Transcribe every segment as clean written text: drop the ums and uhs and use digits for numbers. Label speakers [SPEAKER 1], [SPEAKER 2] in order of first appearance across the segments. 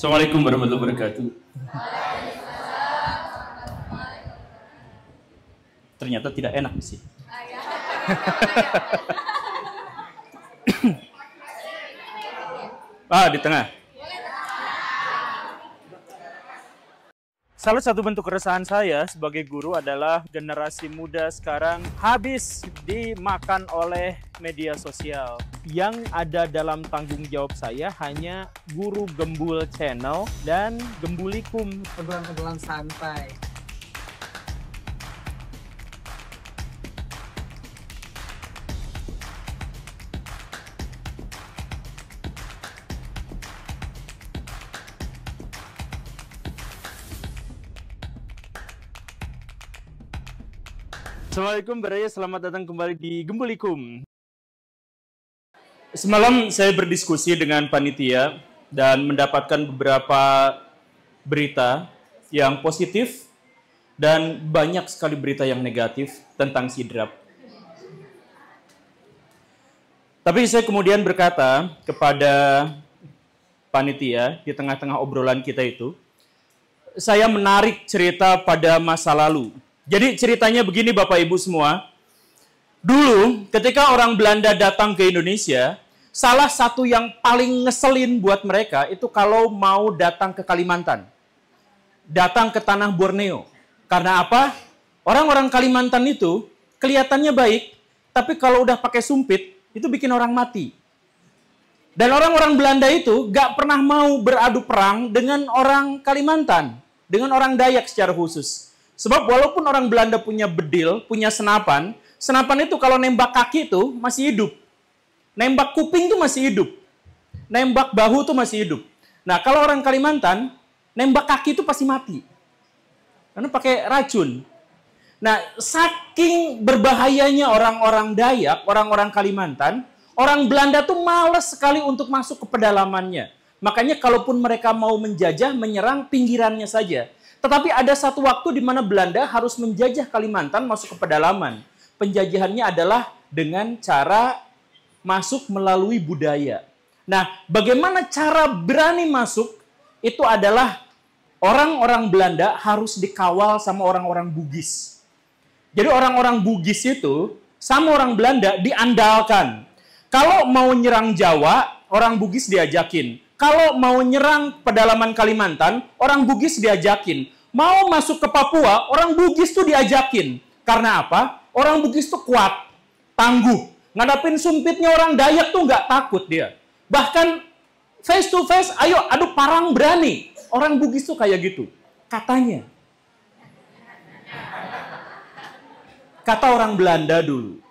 [SPEAKER 1] Assalamualaikum warahmatullahi wabarakatuh. Ternyata tidak enak sih. Di tengah. Salah satu bentuk keresahan saya sebagai guru adalah generasi muda sekarang habis dimakan oleh media sosial. Yang ada dalam tanggung jawab saya hanya Guru Gembul Channel dan Gembulikum.
[SPEAKER 2] Obrolan-obrolan santai.
[SPEAKER 1] Assalamualaikum Baraya, selamat datang kembali di Gembulikum. Semalam saya berdiskusi dengan panitia dan mendapatkan beberapa berita yang positif dan banyak sekali berita yang negatif tentang sidrap. Tapi saya kemudian berkata kepada panitia di tengah-tengah obrolan kita itu, saya menarik cerita pada masa lalu. Jadi ceritanya begini Bapak Ibu semua. Dulu ketika orang Belanda datang ke Indonesia, salah satu yang paling ngeselin buat mereka itu kalau mau datang ke Kalimantan. Datang ke tanah Borneo. Karena apa? Orang-orang Kalimantan itu kelihatannya baik, tapi kalau udah pakai sumpit, itu bikin orang mati. Dan orang-orang Belanda itu gak pernah mau beradu perang dengan orang Kalimantan, dengan orang Dayak secara khusus. Sebab walaupun orang Belanda punya bedil, punya senapan, senapan itu kalau nembak kaki itu masih hidup. Nembak kuping itu masih hidup. Nembak bahu itu masih hidup. Nah, kalau orang Kalimantan, nembak kaki itu pasti mati. Karena pakai racun. Nah, saking berbahayanya orang-orang Dayak, orang-orang Kalimantan, orang Belanda tuh malas sekali untuk masuk ke pedalamannya. Makanya kalaupun mereka mau menjajah, menyerang pinggirannya saja. Tetapi ada satu waktu di mana Belanda harus menjajah Kalimantan masuk ke pedalaman. Penjajahannya adalah dengan cara masuk melalui budaya. Nah, bagaimana cara berani masuk? Itu adalah orang-orang Belanda harus dikawal sama orang-orang Bugis. Jadi orang-orang Bugis itu sama orang Belanda diandalkan. Kalau mau nyerang Jawa, orang Bugis diajakin. Kalau mau nyerang pedalaman Kalimantan, orang Bugis diajakin. Mau masuk ke Papua, orang Bugis tuh diajakin. Karena apa? Orang Bugis tuh kuat, tangguh. Ngadapin sumpitnya orang Dayak tuh nggak takut dia. Bahkan face to face, ayo adu parang berani. Orang Bugis tuh kayak gitu. Katanya. Kata orang Belanda dulu.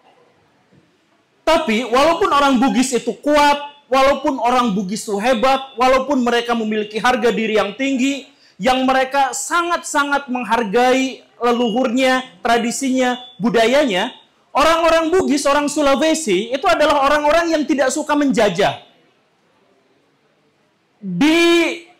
[SPEAKER 1] Tapi walaupun orang Bugis itu kuat, walaupun orang Bugis itu hebat, walaupun mereka memiliki harga diri yang tinggi, yang mereka sangat-sangat menghargai leluhurnya, tradisinya, budayanya, orang-orang Bugis, orang Sulawesi, itu adalah orang-orang yang tidak suka menjajah. Di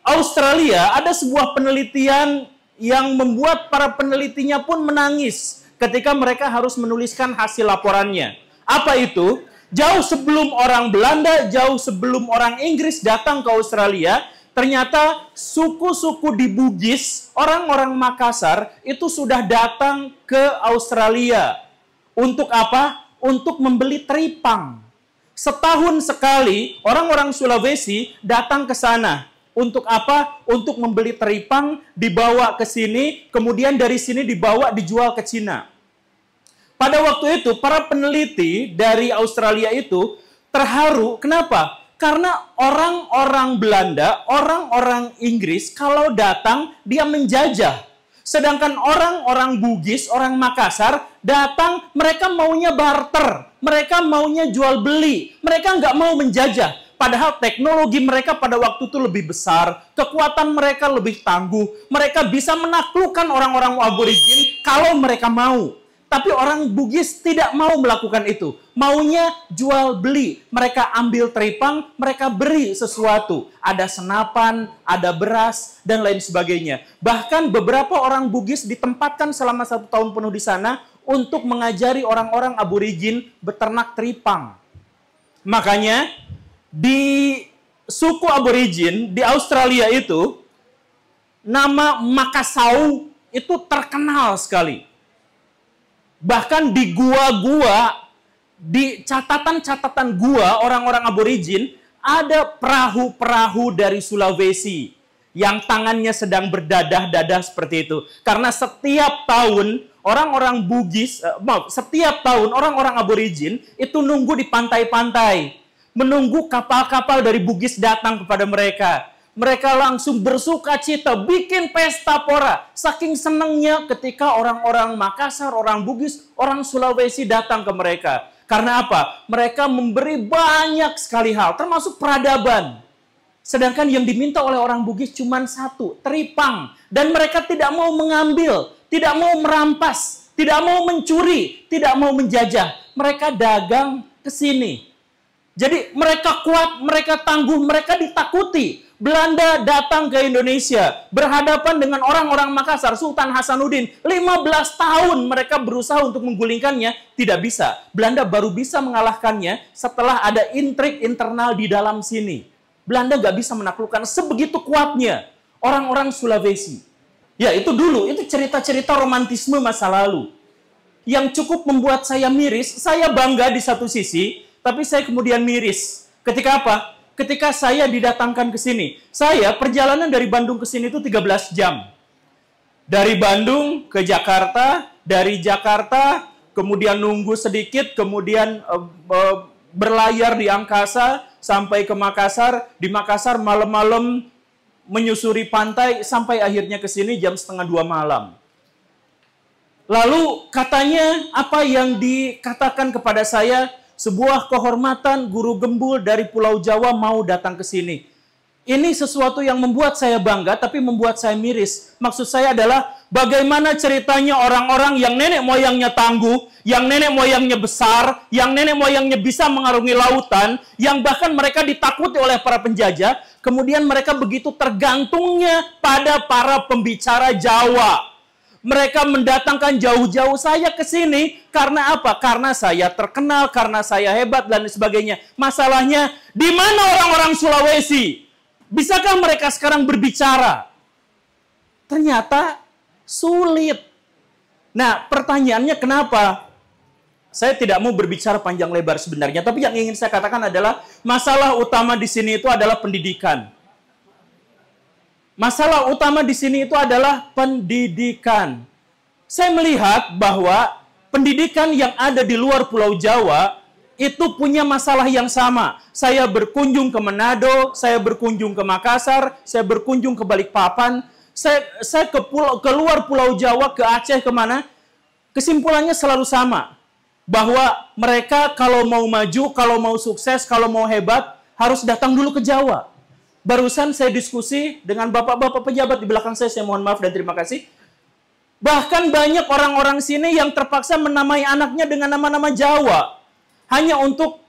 [SPEAKER 1] Australia ada sebuah penelitian yang membuat para penelitinya pun menangis ketika mereka harus menuliskan hasil laporannya. Apa itu? Jauh sebelum orang Belanda, jauh sebelum orang Inggris datang ke Australia, ternyata suku-suku di Bugis, orang-orang Makassar, itu sudah datang ke Australia. Untuk apa? Untuk membeli teripang. Setahun sekali, orang-orang Sulawesi datang ke sana. Untuk apa? Untuk membeli teripang, dibawa ke sini, kemudian dari sini dijual ke Cina. Pada waktu itu, para peneliti dari Australia itu terharu. Kenapa? Karena orang-orang Belanda, orang-orang Inggris, kalau datang, dia menjajah. Sedangkan orang-orang Bugis, orang Makassar, datang, mereka maunya barter. Mereka maunya jual beli. Mereka nggak mau menjajah. Padahal teknologi mereka pada waktu itu lebih besar. Kekuatan mereka lebih tangguh. Mereka bisa menaklukkan orang-orang aborigin kalau mereka mau. Tapi orang Bugis tidak mau melakukan itu. Maunya jual beli. Mereka ambil teripang, mereka beri sesuatu. Ada senapan, ada beras, dan lain sebagainya. Bahkan beberapa orang Bugis ditempatkan selama 1 tahun penuh di sana untuk mengajari orang-orang aborigin beternak teripang. Makanya di suku aborigin di Australia itu, nama Makasau itu terkenal sekali. Bahkan di gua-gua, di catatan-catatan gua orang-orang aborigin, ada perahu-perahu dari Sulawesi yang tangannya sedang berdadah-dadah seperti itu. Karena setiap tahun orang-orang Bugis, setiap tahun orang-orang aborigin itu nunggu di pantai-pantai, menunggu kapal-kapal dari Bugis datang kepada mereka. Mereka langsung bersuka cita, bikin pesta pora. Saking senangnya ketika orang-orang Makassar, orang Bugis, orang Sulawesi datang ke mereka. Karena apa? Mereka memberi banyak sekali hal, termasuk peradaban. Sedangkan yang diminta oleh orang Bugis cuma satu, teripang. Dan mereka tidak mau mengambil, tidak mau merampas, tidak mau mencuri, tidak mau menjajah. Mereka dagang ke sini. Jadi mereka kuat, mereka tangguh, mereka ditakuti. Belanda datang ke Indonesia, berhadapan dengan orang-orang Makassar, Sultan Hasanuddin. 15 tahun mereka berusaha untuk menggulingkannya, tidak bisa. Belanda baru bisa mengalahkannya setelah ada intrik internal di dalam sini. Belanda nggak bisa menaklukkan, sebegitu kuatnya orang-orang Sulawesi. Ya itu dulu, itu cerita-cerita romantisme masa lalu. Yang cukup membuat saya miris, saya bangga di satu sisi, tapi saya kemudian miris. Ketika apa? Ketika saya didatangkan ke sini. Saya perjalanan dari Bandung ke sini itu 13 jam. Dari Bandung ke Jakarta, dari Jakarta kemudian nunggu sedikit, kemudian berlayar di angkasa sampai ke Makassar. Di Makassar malam-malam menyusuri pantai sampai akhirnya ke sini jam 1:30 malam. Lalu katanya apa yang dikatakan kepada saya, sebuah kehormatan guru gembul dari Pulau Jawa mau datang ke sini. Ini sesuatu yang membuat saya bangga, tapi membuat saya miris. Maksud saya adalah bagaimana ceritanya orang-orang yang nenek moyangnya tangguh, yang nenek moyangnya besar, yang nenek moyangnya bisa mengarungi lautan, yang bahkan mereka ditakuti oleh para penjajah, kemudian mereka begitu tergantungnya pada para pembicara Jawa. Mereka mendatangkan jauh-jauh saya ke sini. Karena apa? Karena saya terkenal, karena saya hebat, dan sebagainya. Masalahnya, di mana orang-orang Sulawesi? Bisakah mereka sekarang berbicara? Ternyata sulit. Nah, pertanyaannya kenapa? Saya tidak mau berbicara panjang lebar sebenarnya. Tapi yang ingin saya katakan adalah, masalah utama di sini itu adalah pendidikan. Masalah utama di sini itu adalah pendidikan. Saya melihat bahwa pendidikan yang ada di luar Pulau Jawa itu punya masalah yang sama. Saya berkunjung ke Manado, saya berkunjung ke Makassar, saya berkunjung ke Balikpapan, saya ke luar Pulau Jawa, ke Aceh, kemana? Kesimpulannya selalu sama. Bahwa mereka kalau mau maju, kalau mau sukses, kalau mau hebat, harus datang dulu ke Jawa. Barusan saya diskusi dengan bapak-bapak pejabat di belakang saya mohon maaf dan terima kasih. Bahkan banyak orang-orang sini yang terpaksa menamai anaknya dengan nama-nama Jawa. Hanya untuk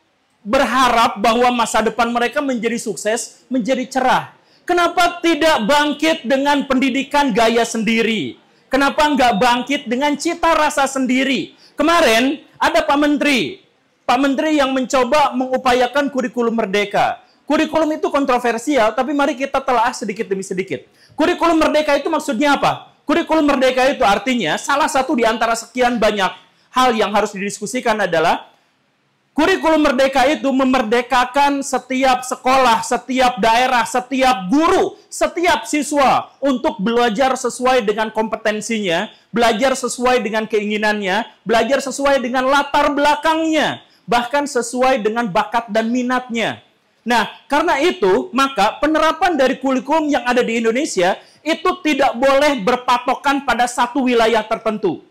[SPEAKER 1] berharap bahwa masa depan mereka menjadi sukses, menjadi cerah. Kenapa tidak bangkit dengan pendidikan gaya sendiri? Kenapa nggak bangkit dengan cita rasa sendiri? Kemarin ada Pak Menteri. Pak Menteri yang mencoba mengupayakan kurikulum merdeka. Kurikulum itu kontroversial, tapi mari kita telah sedikit demi sedikit. Kurikulum merdeka itu maksudnya apa? Kurikulum merdeka itu artinya salah satu di antara sekian banyak hal yang harus didiskusikan adalah kurikulum merdeka itu memerdekakan setiap sekolah, setiap daerah, setiap guru, setiap siswa untuk belajar sesuai dengan kompetensinya, belajar sesuai dengan keinginannya, belajar sesuai dengan latar belakangnya, bahkan sesuai dengan bakat dan minatnya. Nah, karena itu, maka penerapan dari kurikulum yang ada di Indonesia itu tidak boleh berpatokan pada satu wilayah tertentu.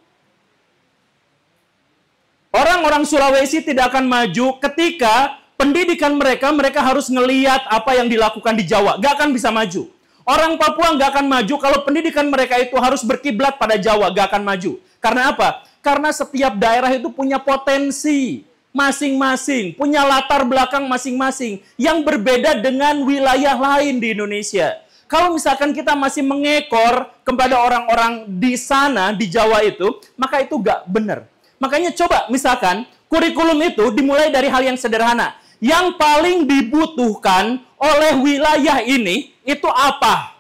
[SPEAKER 1] Orang-orang Sulawesi tidak akan maju ketika pendidikan mereka harus ngeliat apa yang dilakukan di Jawa. Gak akan bisa maju. Orang Papua gak akan maju kalau pendidikan mereka itu harus berkiblat pada Jawa. Gak akan maju. Karena apa? Karena setiap daerah itu punya potensi masing-masing, punya latar belakang masing-masing yang berbeda dengan wilayah lain di Indonesia. Kalau misalkan kita masih mengekor kepada orang-orang di sana, di Jawa itu, maka itu gak benar. Makanya coba misalkan kurikulum itu dimulai dari hal yang sederhana. Yang paling dibutuhkan oleh wilayah ini itu apa.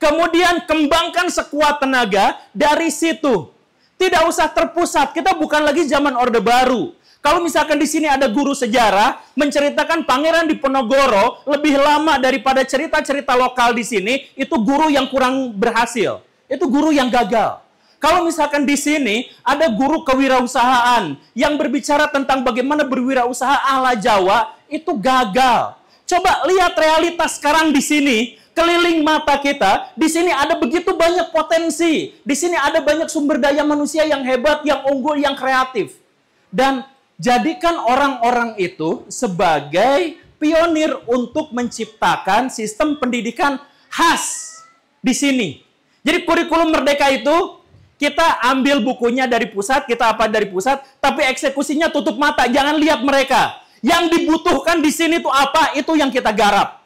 [SPEAKER 1] Kemudian kembangkan sekuat tenaga dari situ. Tidak usah terpusat. Kita bukan lagi zaman Orde Baru. Kalau misalkan di sini ada guru sejarah menceritakan Pangeran Diponegoro lebih lama daripada cerita-cerita lokal di sini, itu guru yang kurang berhasil. Itu guru yang gagal. Kalau misalkan di sini ada guru kewirausahaan yang berbicara tentang bagaimana berwirausaha ala Jawa, itu gagal. Coba lihat realitas sekarang di sini. Keliling mata kita, di sini ada begitu banyak potensi. Di sini ada banyak sumber daya manusia yang hebat, yang unggul, yang kreatif. Dan jadikan orang-orang itu sebagai pionir untuk menciptakan sistem pendidikan khas di sini. Jadi kurikulum Merdeka itu kita ambil bukunya dari pusat, kita apa dari pusat, tapi eksekusinya tutup mata, jangan lihat mereka. Yang dibutuhkan di sini itu apa? Itu yang kita garap.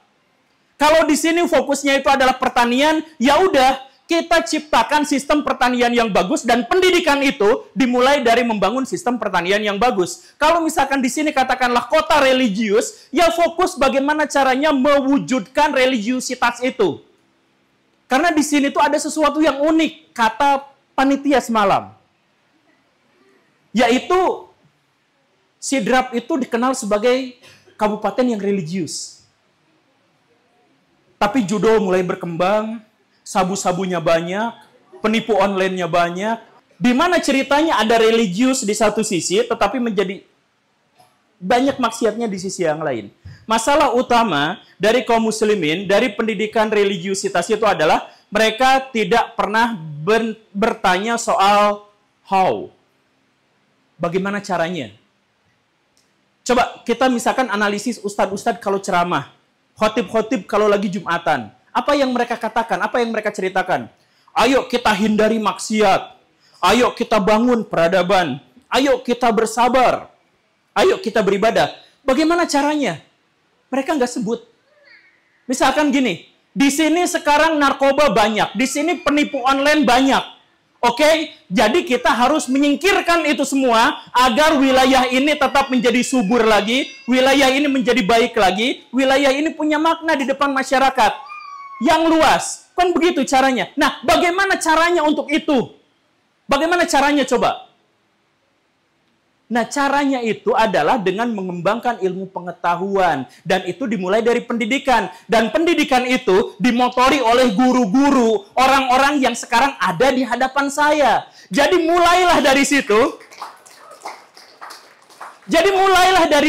[SPEAKER 1] Kalau di sini fokusnya itu adalah pertanian, ya udah kita ciptakan sistem pertanian yang bagus dan pendidikan itu dimulai dari membangun sistem pertanian yang bagus. Kalau misalkan di sini katakanlah kota religius, ya fokus bagaimana caranya mewujudkan religiusitas itu. Karena di sini tuh ada sesuatu yang unik, kata panitia semalam. Yaitu Sidrap itu dikenal sebagai kabupaten yang religius. Tapi judo mulai berkembang, sabu-sabunya banyak, penipu online-nya banyak. Di mana ceritanya ada religius di satu sisi, tetapi menjadi banyak maksiatnya di sisi yang lain. Masalah utama dari kaum muslimin, dari pendidikan religiusitas itu adalah mereka tidak pernah bertanya soal how. Bagaimana caranya? Coba kita misalkan analisis ustadz-ustadz kalau ceramah. Khotib-khotib kalau lagi Jumatan. Apa yang mereka katakan? Apa yang mereka ceritakan? Ayo kita hindari maksiat. Ayo kita bangun peradaban. Ayo kita bersabar. Ayo kita beribadah. Bagaimana caranya? Mereka nggak sebut. Misalkan gini, di sini sekarang narkoba banyak. Di sini penipu online banyak. Oke? Jadi kita harus menyingkirkan itu semua agar wilayah ini tetap menjadi subur lagi, wilayah ini menjadi baik lagi, wilayah ini punya makna di depan masyarakat yang luas. Kan begitu caranya. Nah, bagaimana caranya untuk itu? Bagaimana caranya coba? Nah, caranya itu adalah dengan mengembangkan ilmu pengetahuan. Dan itu dimulai dari pendidikan. Dan pendidikan itu dimotori oleh guru-guru, orang-orang yang sekarang ada di hadapan saya. Jadi mulailah dari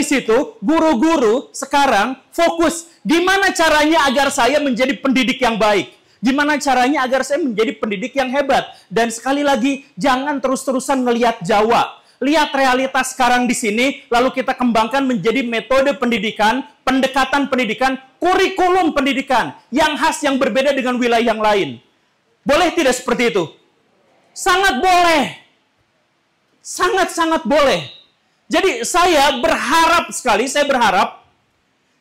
[SPEAKER 1] situ. Guru-guru sekarang fokus. Gimana caranya agar saya menjadi pendidik yang baik? Gimana caranya agar saya menjadi pendidik yang hebat? Dan sekali lagi, jangan terus-terusan ngelihat Jawa. Lihat realitas sekarang di sini, lalu kita kembangkan menjadi metode pendidikan, pendekatan pendidikan, kurikulum pendidikan yang khas, yang berbeda dengan wilayah yang lain. Boleh tidak seperti itu? Sangat boleh. Sangat-sangat boleh. Jadi saya berharap sekali,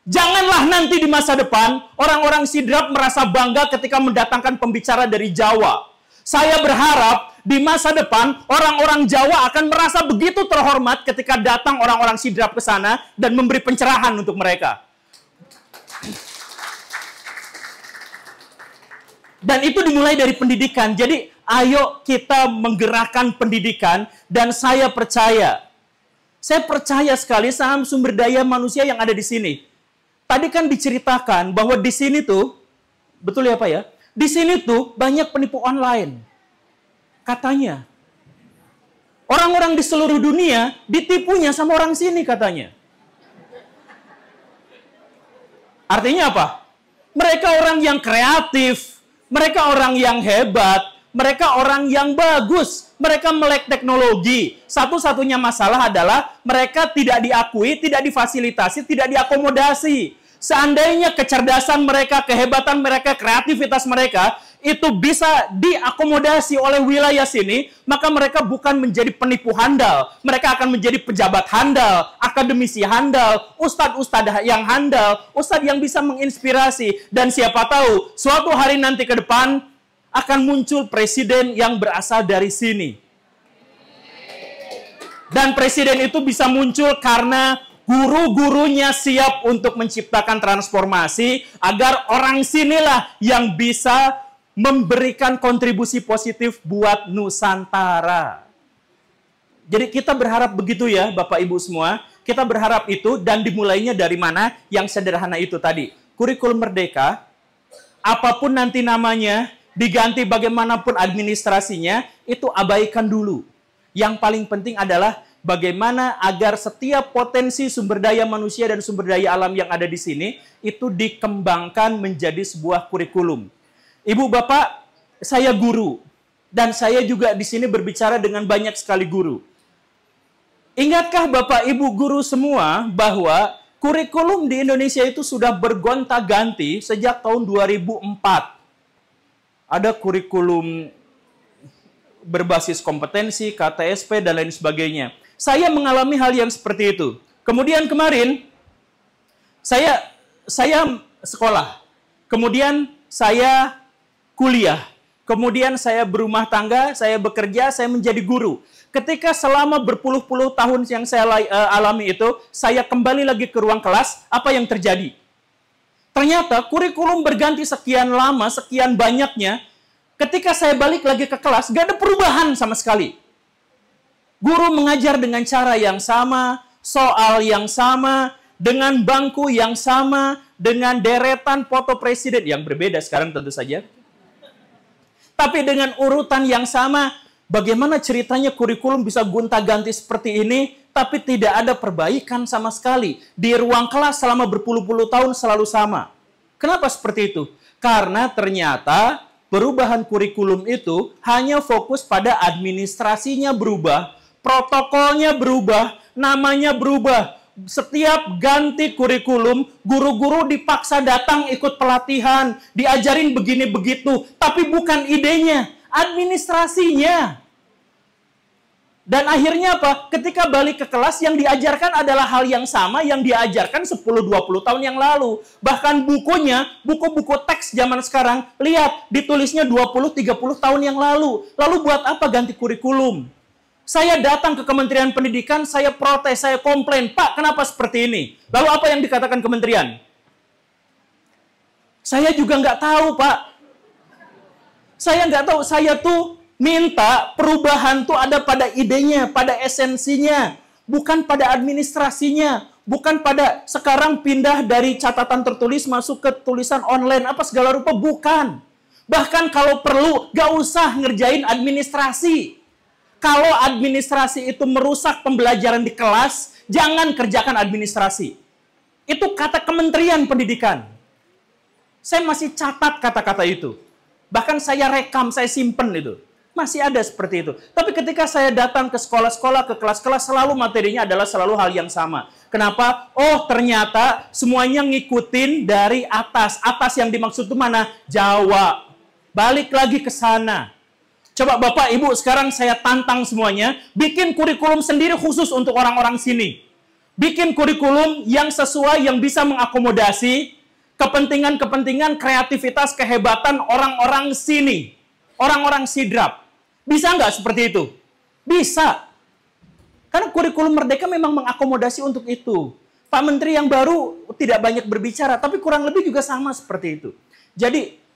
[SPEAKER 1] janganlah nanti di masa depan orang-orang Sidrap merasa bangga ketika mendatangkan pembicara dari Jawa. Saya berharap di masa depan orang-orang Jawa akan merasa begitu terhormat ketika datang orang-orang Sidrap ke sana dan memberi pencerahan untuk mereka. Dan itu dimulai dari pendidikan. Jadi ayo kita menggerakkan pendidikan, dan saya percaya sekali sama sumber daya manusia yang ada di sini. Tadi kan diceritakan bahwa di sini tuh, betul ya Pak ya? Di sini tuh banyak penipu online. Katanya. Orang-orang di seluruh dunia ditipunya sama orang sini katanya. Artinya apa? Mereka orang yang kreatif, mereka orang yang hebat, mereka orang yang bagus, mereka melek teknologi. Satu-satunya masalah adalah mereka tidak diakui, tidak difasilitasi, tidak diakomodasi. Seandainya kecerdasan mereka, kehebatan mereka, kreativitas mereka itu bisa diakomodasi oleh wilayah sini, maka mereka bukan menjadi penipu handal. Mereka akan menjadi pejabat handal, akademisi handal, ustadz-ustadz yang handal, ustadz yang bisa menginspirasi. Dan siapa tahu, suatu hari nanti ke depan akan muncul presiden yang berasal dari sini. Dan presiden itu bisa muncul karena Guru-gurunya siap untuk menciptakan transformasi agar orang sinilah yang bisa memberikan kontribusi positif buat Nusantara. Jadi kita berharap begitu ya Bapak Ibu semua. Kita berharap itu dan dimulainya dari mana? Yang sederhana itu tadi. Kurikulum Merdeka, apapun nanti namanya, diganti bagaimanapun administrasinya, itu abaikan dulu. Yang paling penting adalah bagaimana agar setiap potensi sumber daya manusia dan sumber daya alam yang ada di sini, itu dikembangkan menjadi sebuah kurikulum. Ibu Bapak, saya guru. Dan saya juga di sini berbicara dengan banyak sekali guru. Ingatkah Bapak Ibu guru semua bahwa kurikulum di Indonesia itu sudah bergonta-ganti sejak tahun 2004. Ada kurikulum berbasis kompetensi, KTSP, dan lain sebagainya. Saya mengalami hal yang seperti itu. Kemudian kemarin, saya sekolah. Kemudian saya kuliah. Kemudian saya berumah tangga, saya bekerja, saya menjadi guru. Ketika selama berpuluh-puluh tahun yang saya alami itu, saya kembali lagi ke ruang kelas, apa yang terjadi? Ternyata kurikulum berganti sekian lama, sekian banyaknya, ketika saya balik lagi ke kelas, gak ada perubahan sama sekali. Guru mengajar dengan cara yang sama, soal yang sama, dengan bangku yang sama, dengan deretan foto presiden yang berbeda sekarang tentu saja. Tapi dengan urutan yang sama, bagaimana ceritanya kurikulum bisa gonta-ganti seperti ini, tapi tidak ada perbaikan sama sekali. Di ruang kelas selama berpuluh-puluh tahun selalu sama. Kenapa seperti itu? Karena ternyata perubahan kurikulum itu hanya fokus pada administrasinya berubah, protokolnya berubah, namanya berubah. Setiap ganti kurikulum, guru-guru dipaksa datang ikut pelatihan, diajarin begini-begitu, tapi bukan idenya, administrasinya. Dan akhirnya apa? Ketika balik ke kelas, yang diajarkan adalah hal yang sama yang diajarkan 10-20 tahun yang lalu. Bahkan bukunya, buku-buku teks zaman sekarang, lihat, ditulisnya 20-30 tahun yang lalu. Lalu buat apa ganti kurikulum? Saya datang ke Kementerian Pendidikan, saya protes, saya komplain. Pak, kenapa seperti ini? Lalu apa yang dikatakan kementerian? Saya juga nggak tahu, Pak. Saya nggak tahu. Saya tuh minta perubahan tuh ada pada idenya, pada esensinya. Bukan pada administrasinya. Bukan pada sekarang pindah dari catatan tertulis masuk ke tulisan online. Apa segala rupa, bukan. Bahkan kalau perlu, nggak usah ngerjain administrasi. Kalau administrasi itu merusak pembelajaran di kelas, jangan kerjakan administrasi. Itu kata Kementerian Pendidikan. Saya masih catat kata-kata itu. Bahkan saya rekam, saya simpen itu. Masih ada seperti itu. Tapi ketika saya datang ke sekolah-sekolah, ke kelas-kelas, selalu materinya adalah selalu hal yang sama. Kenapa? Oh, ternyata semuanya ngikutin dari atas. Atas yang dimaksud itu mana? Jawa. Balik lagi ke sana. Coba Bapak, Ibu, sekarang saya tantang semuanya, bikin kurikulum sendiri khusus untuk orang-orang sini. Bikin kurikulum yang sesuai, yang bisa mengakomodasi kepentingan-kepentingan, kreativitas, kehebatan orang-orang sini. Orang-orang sidrap. Bisa nggak seperti itu? Bisa. Karena kurikulum Merdeka memang mengakomodasi untuk itu. Pak Menteri yang baru tidak banyak berbicara, tapi kurang lebih juga sama seperti itu. Jadi,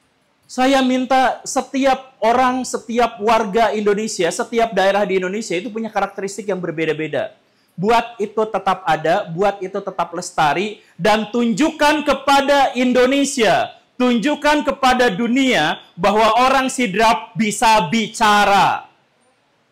[SPEAKER 1] saya minta setiap orang, setiap warga Indonesia, setiap daerah di Indonesia itu punya karakteristik yang berbeda-beda. Buat itu tetap ada, buat itu tetap lestari, dan tunjukkan kepada Indonesia, tunjukkan kepada dunia bahwa orang sidrap bisa bicara.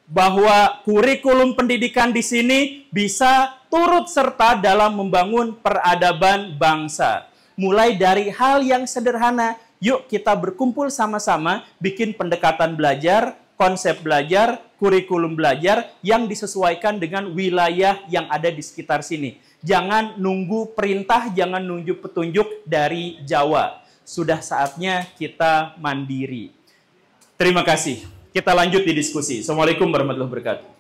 [SPEAKER 1] Bahwa kurikulum pendidikan di sini bisa turut serta dalam membangun peradaban bangsa. Mulai dari hal yang sederhana, yuk kita berkumpul sama-sama, bikin pendekatan belajar, konsep belajar, kurikulum belajar yang disesuaikan dengan wilayah yang ada di sekitar sini. Jangan nunggu perintah, jangan nunggu petunjuk dari Jawa. Sudah saatnya kita mandiri. Terima kasih. Kita lanjut di diskusi. Assalamualaikum warahmatullahi wabarakatuh.